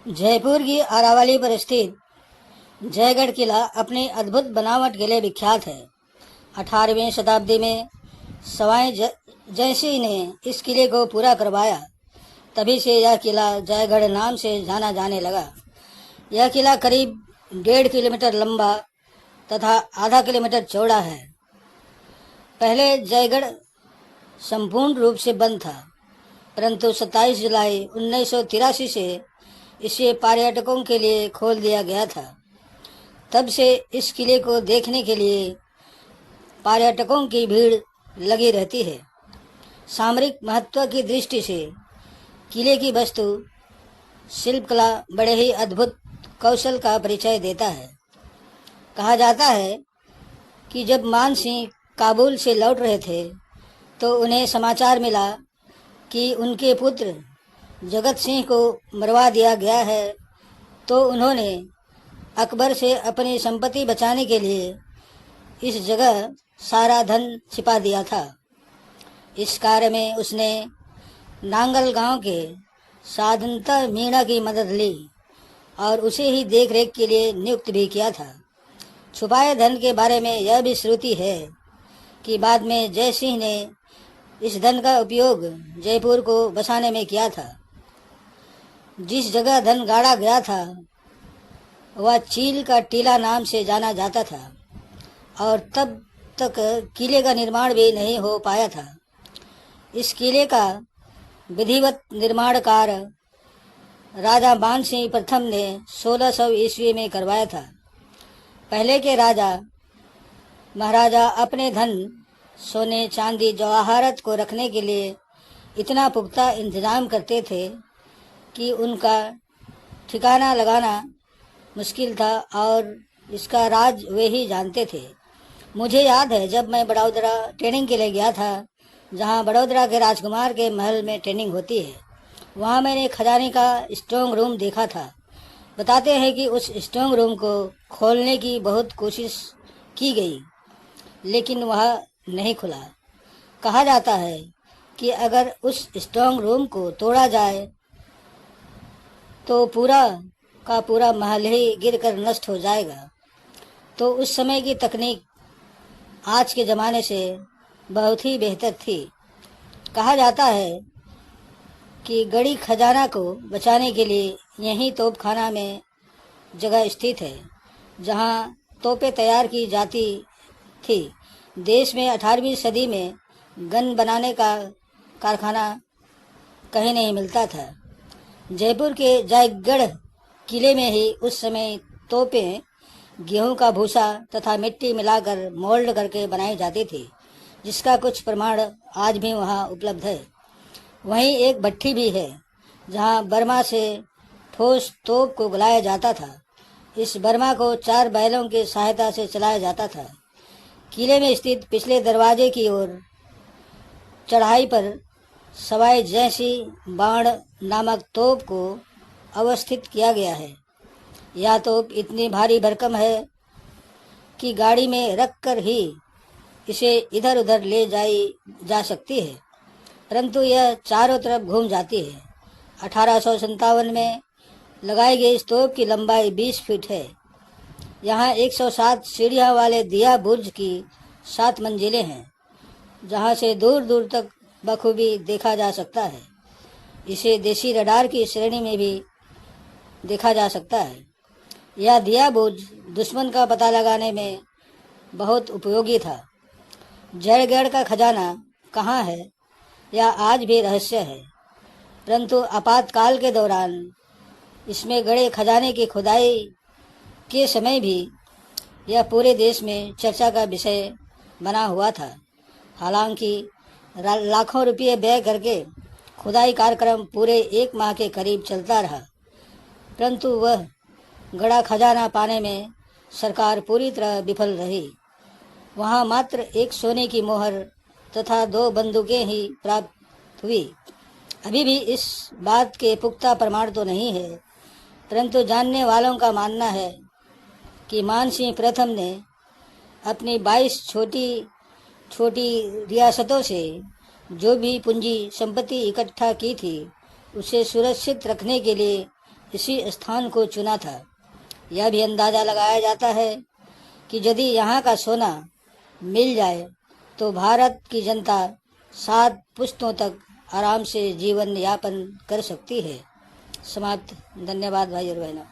जयपुर की अरावली पर स्थित जयगढ़ किला अपनी अद्भुत बनावट के लिए विख्यात है। 18वीं शताब्दी में सवाई जयसिंह ने इस किले को पूरा करवाया। तभी से यह किला जयगढ़ नाम से जाना जाने लगा। यह किला करीब 1.5 किलोमीटर लंबा तथा आधा किलोमीटर चौड़ा है। पहले जयगढ़ संपूर्ण रूप से बंद था, परंतु 27 जुलाई 1983 से इसे पर्यटकों के लिए खोल दिया गया था। तब से इस किले को देखने के लिए पर्यटकों की भीड़ लगी रहती है। सामरिक महत्व की दृष्टि से किले की वस्तु शिल्पकला बड़े ही अद्भुत कौशल का परिचय देता है। कहा जाता है कि जब मान सिंह काबुल से लौट रहे थे तो उन्हें समाचार मिला कि उनके पुत्र जगत सिंह को मरवा दिया गया है, तो उन्होंने अकबर से अपनी संपत्ति बचाने के लिए इस जगह सारा धन छिपा दिया था। इस कार्य में उसने नांगल गांव के साधनता मीणा की मदद ली और उसे ही देख रेख के लिए नियुक्त भी किया था। छुपाए धन के बारे में यह भी श्रुति है कि बाद में जय सिंह ने इस धन का उपयोग जयपुर को बसाने में किया था। जिस जगह धन गाड़ा गया था वह चील का टीला नाम से जाना जाता था और तब तक किले का निर्माण भी नहीं हो पाया था। इस किले का विधिवत निर्माण कार्य राजा मान सिंह प्रथम ने 1600 ईस्वी में करवाया था। पहले के राजा महाराजा अपने धन, सोने, चांदी, जवाहरात को रखने के लिए इतना पुख्ता इंतजाम करते थे कि उनका ठिकाना लगाना मुश्किल था और इसका राज वे ही जानते थे। मुझे याद है जब मैं बड़ौदरा ट्रेनिंग के लिए गया था, जहां बड़ौदरा के राजकुमार के महल में ट्रेनिंग होती है, वहां मैंने खजाने का स्ट्रांग रूम देखा था। बताते हैं कि उस स्ट्रांग रूम को खोलने की बहुत कोशिश की गई, लेकिन वह नहीं खुला। कहा जाता है कि अगर उस स्ट्रांग रूम को तोड़ा जाए तो पूरा का पूरा महल ही गिरकर नष्ट हो जाएगा। तो उस समय की तकनीक आज के ज़माने से बहुत ही बेहतर थी। कहा जाता है कि गढ़ी खजाना को बचाने के लिए यही तोपखाना में जगह स्थित है, जहां तोपें तैयार की जाती थी। देश में 18वीं सदी में गन बनाने का कारखाना कहीं नहीं मिलता था। जयपुर के जयगढ़ किले में ही उस समय तोपें गेहूं का भूसा तथा मिट्टी मिलाकर मोल्ड करके बनाई जाती थी, जिसका कुछ प्रमाण आज भी वहां उपलब्ध है। वहीं एक भट्ठी भी है जहां बर्मा से ठोस तोप को गलाया जाता था। इस बर्मा को 4 बैलों की सहायता से चलाया जाता था। किले में स्थित पिछले दरवाजे की ओर चढ़ाई पर सवाई जयसिंह बाण नामक तोप को अवस्थित किया गया है। यह तोप इतनी भारी भरकम है कि गाड़ी में रखकर ही इसे इधर उधर ले जाई जा सकती है, परंतु यह चारों तरफ घूम जाती है। 1857 में लगाई गई इस तोप की लंबाई 20 फीट है। यहाँ 107 सीढ़ियाँ वाले दिया बुर्ज की 7 मंजिलें हैं, जहाँ से दूर दूर तक बखूबी देखा जा सकता है। इसे देसी रडार की श्रेणी में भी देखा जा सकता है। यह दिया बुर्ज दुश्मन का पता लगाने में बहुत उपयोगी था। जयगढ़ का खजाना कहाँ है यह आज भी रहस्य है, परंतु आपातकाल के दौरान इसमें गड़े खजाने की खुदाई के समय भी यह पूरे देश में चर्चा का विषय बना हुआ था। हालांकि लाखों रुपये व्यय करके खुदाई कार्यक्रम पूरे 1 माह के करीब चलता रहा, परंतु वह गड़ा खजाना पाने में सरकार पूरी तरह विफल रही। वहां मात्र एक सोने की मोहर तथा 2 बंदूकें ही प्राप्त हुई। अभी भी इस बात के पुख्ता प्रमाण तो नहीं है, परंतु जानने वालों का मानना है कि मान सिंह प्रथम ने अपनी 22 छोटी छोटी रियासतों से जो भी पूंजी संपत्ति इकट्ठा की थी, उसे सुरक्षित रखने के लिए इसी स्थान को चुना था। यह भी अंदाजा लगाया जाता है कि यदि यहाँ का सोना मिल जाए तो भारत की जनता 7 पुश्तों तक आराम से जीवन यापन कर सकती है। समाप्त। धन्यवाद भाई और बहनों।